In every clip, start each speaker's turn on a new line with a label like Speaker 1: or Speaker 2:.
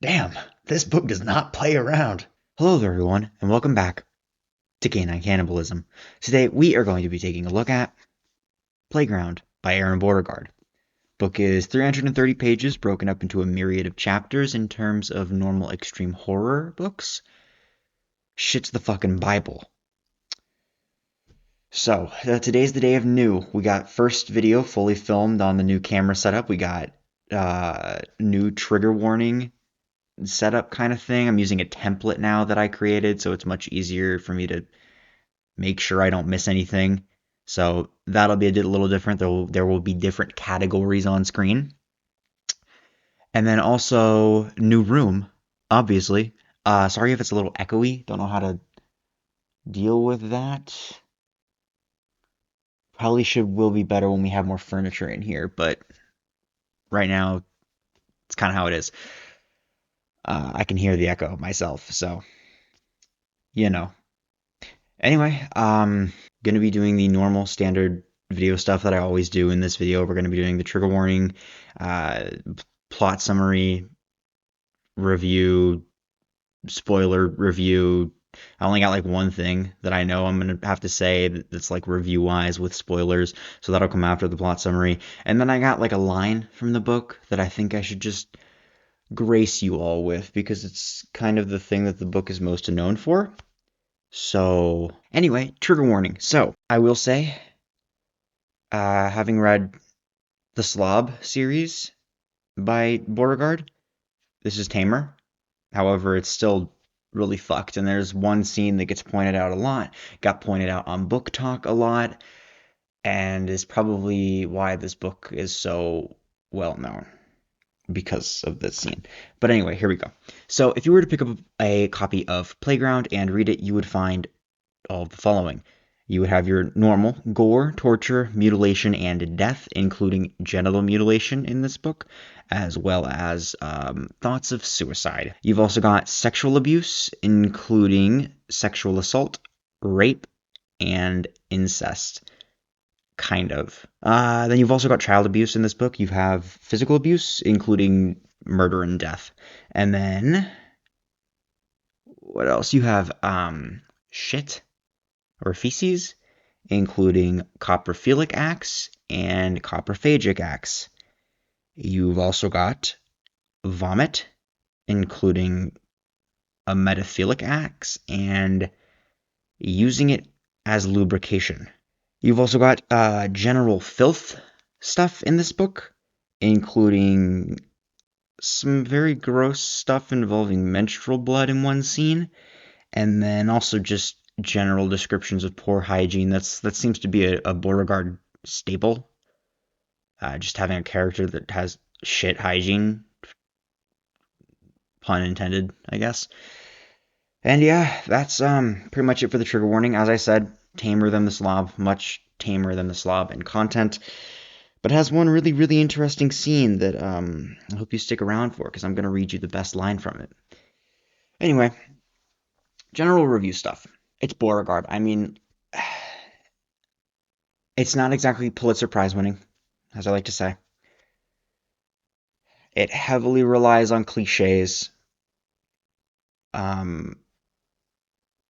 Speaker 1: Damn, this book does not play around. Hello there, everyone, and welcome back to Canine Cannibalism. Today, we are going to be taking a look at Playground by Aron Beauregard. Book is 330 pages, broken up into a myriad of chapters in terms of normal extreme horror books. Shit's the fucking Bible. So, today's the day of new. We got first video fully filmed on the new camera setup. We got new trigger warning setup kind of thing. I'm using a template now that I created, so it's much easier for me to make sure I don't miss anything. So that'll be a little different. There will be different categories on screen. And then also new room, obviously. Sorry if it's a little echoey. Don't know how to deal with that. Probably will be better when we have more furniture in here, but right now it's kind of how it is. I can hear the echo myself, so you know. Anyway, gonna be doing the normal standard video stuff that I always do in this video. We're gonna be doing the trigger warning, uh, plot summary, review, spoiler review. I only got like one thing that I know I'm gonna have to say that's like review wise with spoilers, so that'll come after the plot summary. And then I got like a line from the book that I think I should just grace you all with because it's kind of the thing that the book is most known for. So, anyway, trigger warning. So, I will say, having read the Slob series by Beauregard, this is tamer. However, it's still really fucked. And there's one scene that gets pointed out a lot, got pointed out on Book Talk a lot, and is probably why this book is so well known because of this scene. But anyway, here we go. So, if you were to pick up a copy of Playground and read it, you would find all of the following. You would have your normal gore, torture, mutilation, and death, including genital mutilation in this book, as well as thoughts of suicide. You've also got sexual abuse, including sexual assault, rape, and incest. Kind of. Then you've also got child abuse in this book. You have physical abuse, including murder and death. And then, what else? You have shit or feces, including coprophilic acts and coprophagic acts. You've also got vomit, including a metaphilic acts and using it as lubrication. You've also got general filth stuff in this book, including some very gross stuff involving menstrual blood in one scene, and then also just general descriptions of poor hygiene. That seems to be a Beauregard staple. Just having a character that has shit hygiene, pun intended, I guess. And yeah, that's pretty much it for the trigger warning. As I said, tamer than the Slob, much tamer than the Slob in content, but has one really, really interesting scene that I hope you stick around for because I'm going to read you the best line from it. Anyway, general review stuff. It's Beauregard. I mean, it's not exactly Pulitzer Prize winning, as I like to say. It heavily relies on cliches. Um,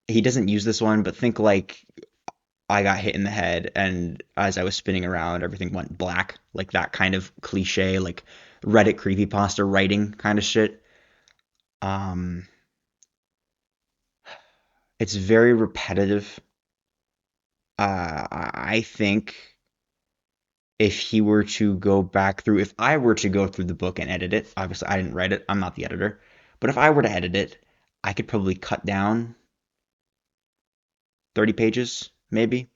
Speaker 1: he doesn't use this one, but think like I got hit in the head, and as I was spinning around, everything went black. Like that kind of cliche, like Reddit creepypasta writing kind of shit. Um, it's very repetitive. I think if I were to go through the book and edit it, obviously I didn't write it, I'm not the editor, but if I were to edit it, I could probably cut down 30 pages, maybe,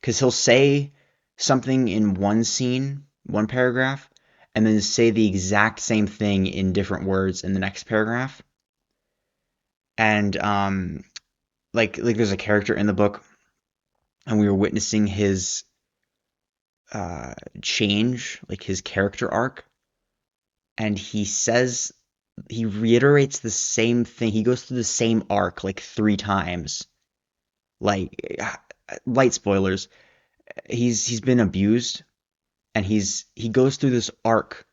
Speaker 1: because he'll say something in one scene, one paragraph, and then say the exact same thing in different words in the next paragraph. And like there's a character in the book, and we were witnessing his change, like his character arc, and he reiterates the same thing. He goes through the same arc like three times. Like light spoilers. He's been abused, and he goes through this arc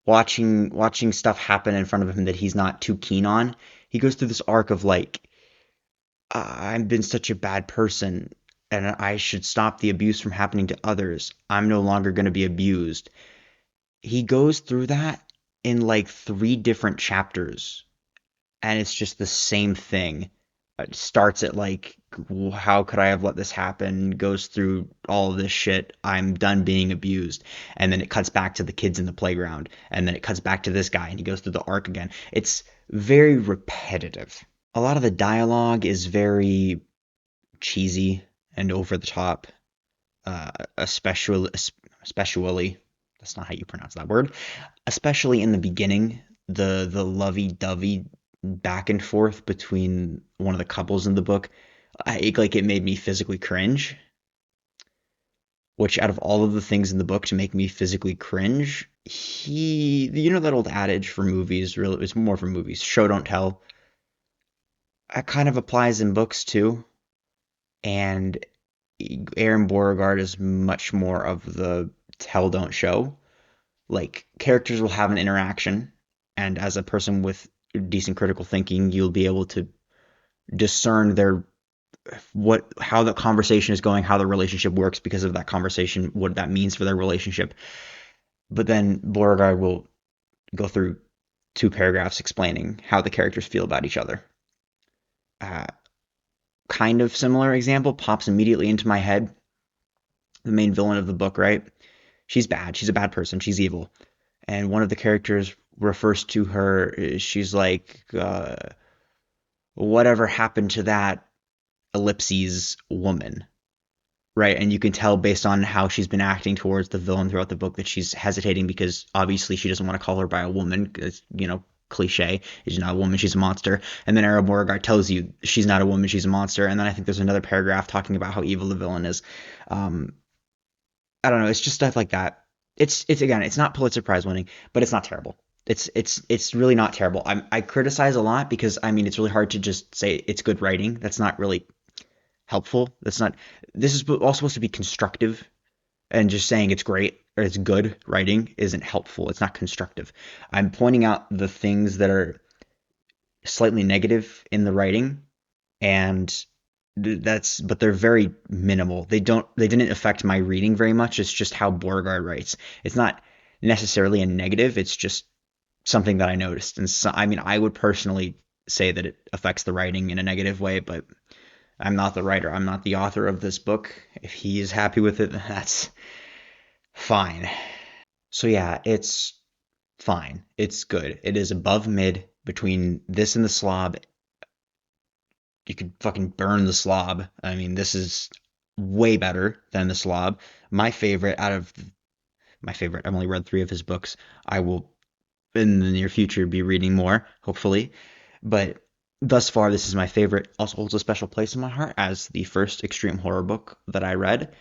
Speaker 1: watching stuff happen in front of him that he's not too keen on. He goes through this arc of like, I've been such a bad person and I should stop the abuse from happening to others. I'm no longer going to be abused. He goes through that in like three different chapters, and it's just the same thing. It starts at like, how could I have let this happen? Goes through all of this shit. I'm done being abused. And then it cuts back to the kids in the playground. And then it cuts back to this guy and he goes through the arc again. It's very repetitive. A lot of the dialogue is very cheesy and over the top, especially that's not how you pronounce that word. Especially in the beginning, the lovey-dovey back and forth between one of the couples in the book, it made me physically cringe. Which out of all of the things in the book to make me physically cringe, that old adage for movies, really, it's more for movies, show don't tell. That kind of applies in books too. And Aron Beauregard is much more of the tell don't show. Like characters will have an interaction, and as a person with decent critical thinking, you'll be able to discern how the conversation is going, how the relationship works because of that conversation, what that means for their relationship. But then Beauregard will go through two paragraphs explaining how the characters feel about each other. Uh, Kind of similar example pops immediately into my head. The main villain of the book, right? She's bad. She's a bad person. She's evil. And one of the characters refers to her. She's like, whatever happened to that ellipses woman, right? And you can tell based on how she's been acting towards the villain throughout the book that she's hesitating because obviously she doesn't want to call her by a woman. Because, cliche. She's not a woman, she's a monster. And then Aron Beauregard tells you she's not a woman, she's a monster. And then I think there's another paragraph talking about how evil the villain is. Um, I don't know. It's just stuff like that. It's again, it's not Pulitzer Prize winning, but it's not terrible. It's really not terrible. I criticize a lot because I mean it's really hard to just say it's good writing. That's not really helpful. That's not. This is all supposed to be constructive, and just saying it's great or it's good writing isn't helpful. It's not constructive. I'm pointing out the things that are slightly negative in the writing, and but they're very minimal. They didn't affect my reading very much. It's just how Beauregard writes. It's not necessarily a negative. It's just something that I noticed. And so, I mean, I would personally say that it affects the writing in a negative way, but I'm not the writer. I'm not the author of this book. If he is happy with it, that's fine. So yeah, it's fine. It's good. It is above mid between this and the slob. You could fucking burn the slob. I mean, this is way better than the slob. My favorite, I've only read three of his books. I will, in the near future, be reading more, hopefully. But thus far, this is my favorite. Also holds a special place in my heart as the first extreme horror book that I read.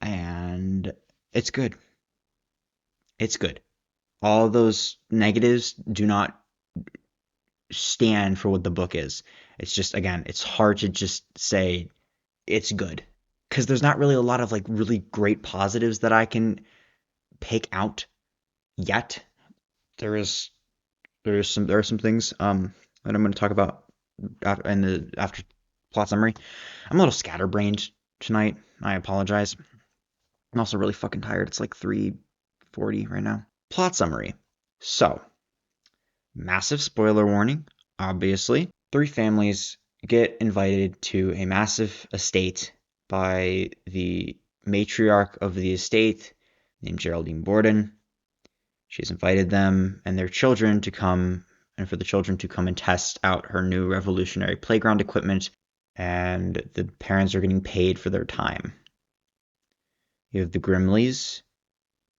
Speaker 1: And it's good. It's good. All those negatives do not stand for what the book is. It's just, again, it's hard to just say it's good because there's not really a lot of like really great positives that I can pick out yet. There is there are some things that I'm going to talk about after plot summary. I'm a little scatterbrained tonight. I apologize. I'm also really fucking tired. It's like 3:40 right now. Plot summary. So, massive spoiler warning, obviously. Three families get invited to a massive estate by the matriarch of the estate named Geraldine Borden. She's invited them and their children to come, and for the children to come and test out her new revolutionary playground equipment, and the parents are getting paid for their time. You have the Grimleys,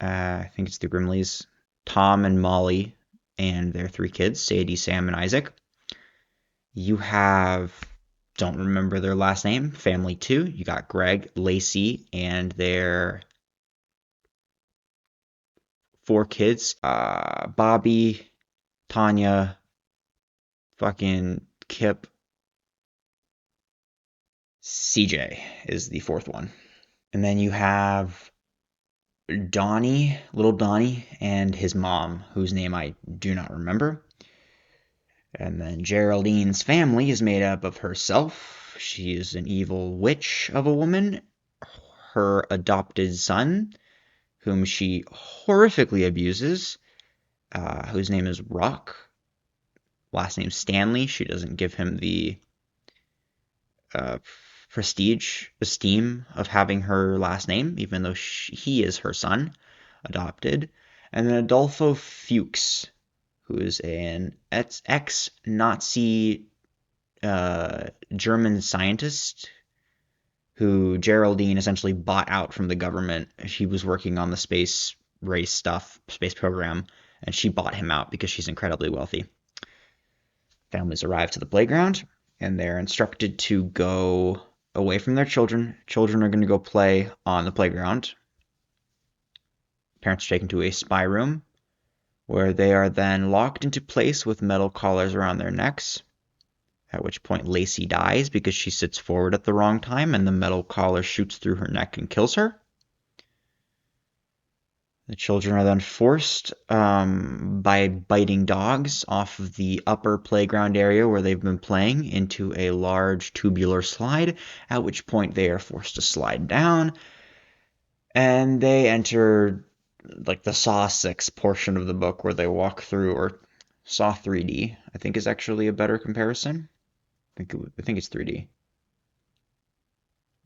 Speaker 1: I think it's the Grimleys, Tom and Molly, and their three kids, Sadie, Sam, and Isaac. You have, don't remember their last name, family two. You got Greg, Lacey, and their four kids, Bobby, Tanya, fucking Kip, CJ is the fourth one. And then you have Little Donnie, and his mom, whose name I do not remember. And then Geraldine's family is made up of herself. She is an evil witch of a woman, her adopted son, whom she horrifically abuses, whose name is Rock. Last name Stanley. She doesn't give him the uh, esteem of having her last name, even though he is her son, adopted. And then Adolfo Fuchs, who is an ex-Nazi German scientist who Geraldine essentially bought out from the government. She was working on the space race stuff, space program, and she bought him out because she's incredibly wealthy. Families arrive to the playground, and they're instructed to go away from their children. Children are going to go play on the playground. Parents are taken to a spy room, where they are then locked into place with metal collars around their necks, at which point Lacey dies because she sits forward at the wrong time and the metal collar shoots through her neck and kills her. The children are then forced by biting dogs off of the upper playground area where they've been playing into a large tubular slide, at which point they are forced to slide down, and they enter like the Saw 6 portion of the book where they walk through, or Saw 3D, I think is actually a better comparison. I think it's 3D.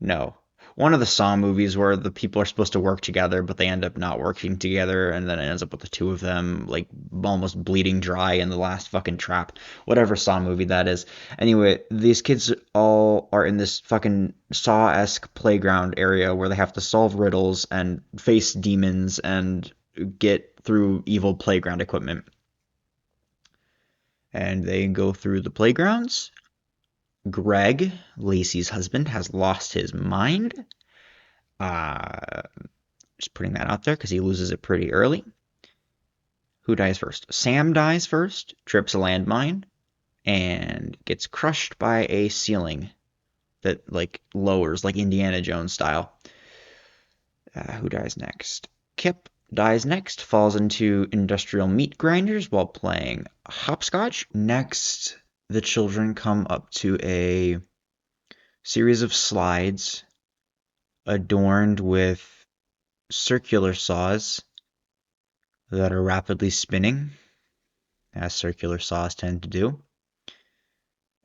Speaker 1: No. One of the Saw movies where the people are supposed to work together, but they end up not working together, and then it ends up with the two of them, like, almost bleeding dry in the last fucking trap. Whatever Saw movie that is. Anyway, these kids all are in this fucking Saw-esque playground area where they have to solve riddles and face demons and get through evil playground equipment. And they go through the playgrounds. Greg, Lacey's husband, has lost his mind. Uh, just putting that out there because he loses it pretty early. Who dies first? Sam dies first, trips a landmine, and gets crushed by a ceiling that like lowers, like Indiana Jones style. Who dies next? Kip dies next, falls into industrial meat grinders while playing hopscotch. Next, the children come up to a series of slides adorned with circular saws that are rapidly spinning, as circular saws tend to do.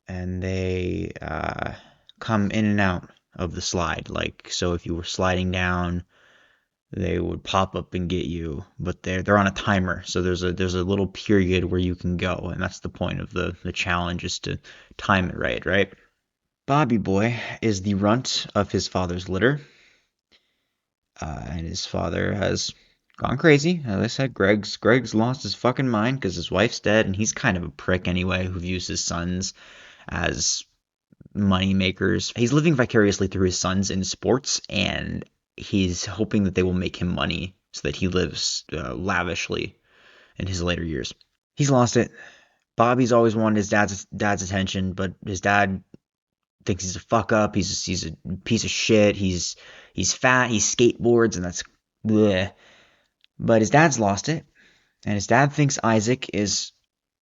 Speaker 1: And they come in and out of the slide. Like, so if you were sliding down, they would pop up and get you, but they're on a timer, so there's a little period where you can go, and that's the point of the challenge, is to time it right. Bobby Boy is the runt of his father's litter, and his father has gone crazy. As I said, Greg's lost his fucking mind because his wife's dead, and he's kind of a prick anyway, who views his sons as money makers. He's living vicariously through his sons in sports, and he's hoping that they will make him money so that he lives lavishly in his later years. He's lost it. Bobby's always wanted his dad's attention, but his dad thinks he's a fuck up. He's a piece of shit. He's fat. He skateboards, and that's bleh. But his dad's lost it, and his dad thinks Isaac is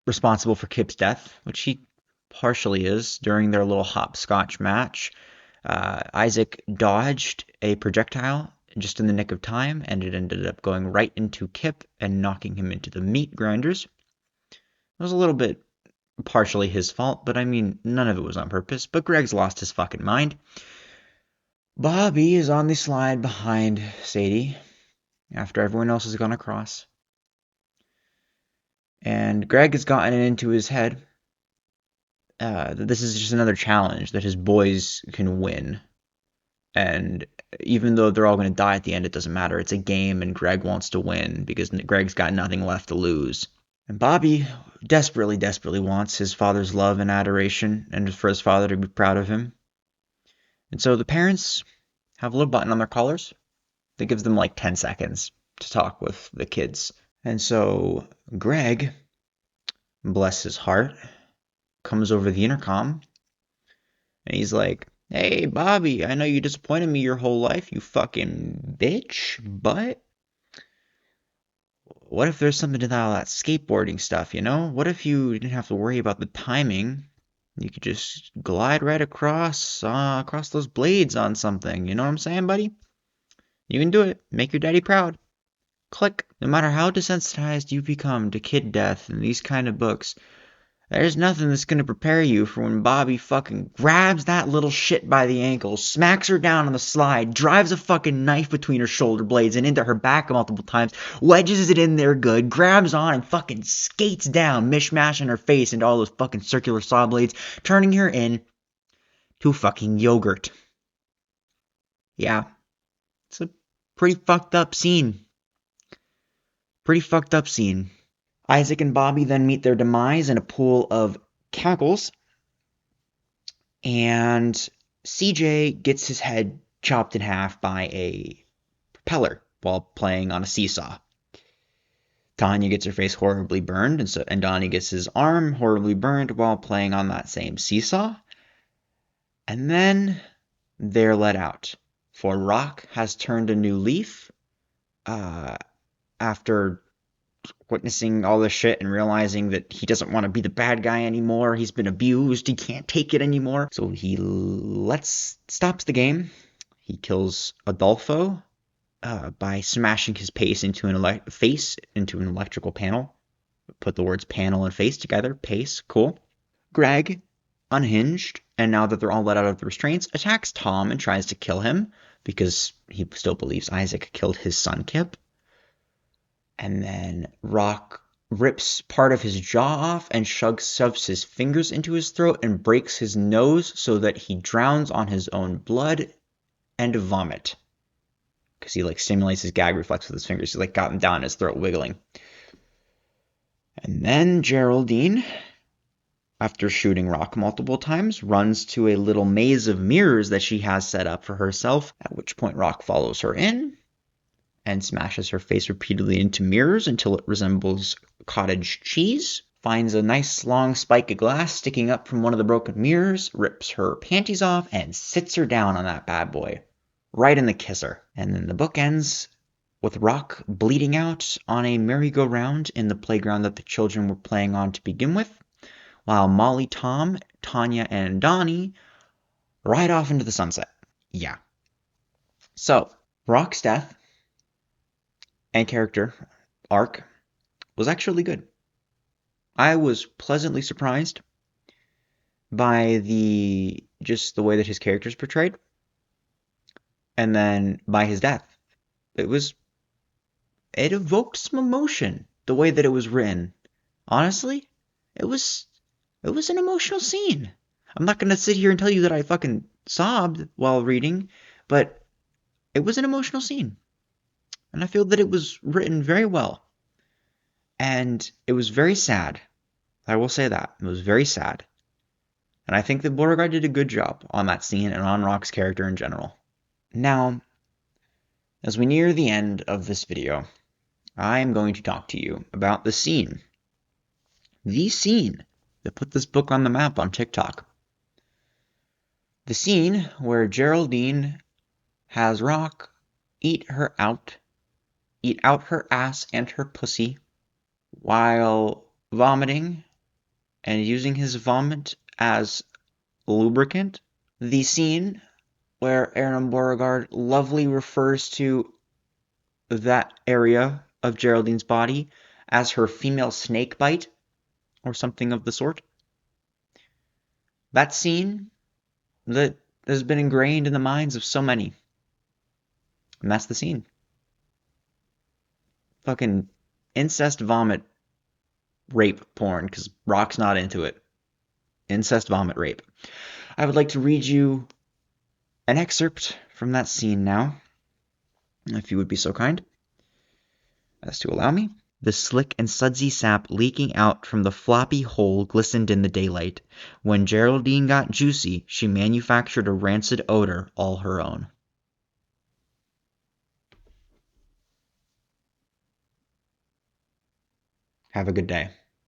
Speaker 1: responsible for Kip's death, which he partially is. During their little hopscotch match, Isaac dodged a projectile just in the nick of time, and it ended up going right into Kip and knocking him into the meat grinders. It was a little bit partially his fault, but I mean, none of it was on purpose. But Greg's lost his fucking mind. Bobby is on the slide behind Sadie after everyone else has gone across. And Greg has gotten it into his head that this is just another challenge that his boys can win. And even though they're all going to die at the end, it doesn't matter. It's a game, and Greg wants to win because Greg's got nothing left to lose. And Bobby desperately, desperately wants his father's love and adoration, and for his father to be proud of him. And so the parents have a little button on their collars that gives them like 10 seconds to talk with the kids. And so Greg, bless his heart, comes over the intercom, and he's like, "Hey, Bobby, I know you disappointed me your whole life, you fucking bitch, but what if there's something to all that skateboarding stuff, you know? What if you didn't have to worry about the timing? You could just glide right across those blades on something. You know what I'm saying, buddy? You can do it. Make your daddy proud. Click. No matter how desensitized you become to kid death in these kind of books, there's nothing that's gonna prepare you for when Bobby fucking grabs that little shit by the ankle, smacks her down on the slide, drives a fucking knife between her shoulder blades and into her back multiple times, wedges it in there good, grabs on and fucking skates down, mishmashing her face into all those fucking circular saw blades, turning her in to fucking yogurt. Yeah, it's a pretty fucked up scene. Pretty fucked up scene. Isaac and Bobby then meet their demise in a pool of chemicals, and CJ gets his head chopped in half by a propeller while playing on a seesaw. Tanya gets her face horribly burned, and Donnie gets his arm horribly burned while playing on that same seesaw. And then they're let out, for Rock has turned a new leaf after witnessing all this shit and realizing that he doesn't want to be the bad guy anymore. He's been abused. He can't take it anymore. So he stops the game. He kills Adolfo by smashing his face into an electrical panel. Put the words panel and face together. Pace, cool. Greg, unhinged, and now that they're all let out of the restraints, attacks Tom and tries to kill him because he still believes Isaac killed his son Kip. And then Rock rips part of his jaw off and shoves his fingers into his throat and breaks his nose so that he drowns on his own blood and vomit. Because he stimulates his gag reflex with his fingers. He's got him down his throat wiggling. And then Geraldine, after shooting Rock multiple times, runs to a little maze of mirrors that she has set up for herself, at which point Rock follows her in and smashes her face repeatedly into mirrors until it resembles cottage cheese, finds a nice long spike of glass sticking up from one of the broken mirrors, rips her panties off, and sits her down on that bad boy, right in the kisser. And then the book ends with Rock bleeding out on a merry-go-round in the playground that the children were playing on to begin with, while Molly, Tom, Tanya, and Donnie ride off into the sunset. Yeah. So, Rock's death and character arc was actually good. I was pleasantly surprised by the way that his character is portrayed, and then by his death. It evoked some emotion, the way that it was written. Honestly, it was an emotional scene. I'm not gonna sit here and tell you that I fucking sobbed while reading, but it was an emotional scene. And I feel that it was written very well. And it was very sad. I will say that. It was very sad. And I think that Beauregard did a good job on that scene and on Rock's character in general. Now, as we near the end of this video, I am going to talk to you about the scene. The scene that put this book on the map on TikTok. The scene where Geraldine has Rock eat out her ass and her pussy, while vomiting and using his vomit as lubricant. The scene where Aron Beauregard lovely refers to that area of Geraldine's body as her female snake bite, or something of the sort. That scene that has been ingrained in the minds of so many. And that's the scene. Fucking incest vomit rape porn, because Rock's not into it. Incest vomit rape. I would like to read you an excerpt from that scene now, if you would be so kind as to allow me. The slick and sudsy sap leaking out from the floppy hole glistened in the daylight. When Geraldine got juicy, she manufactured a rancid odor all her own. Have a good day.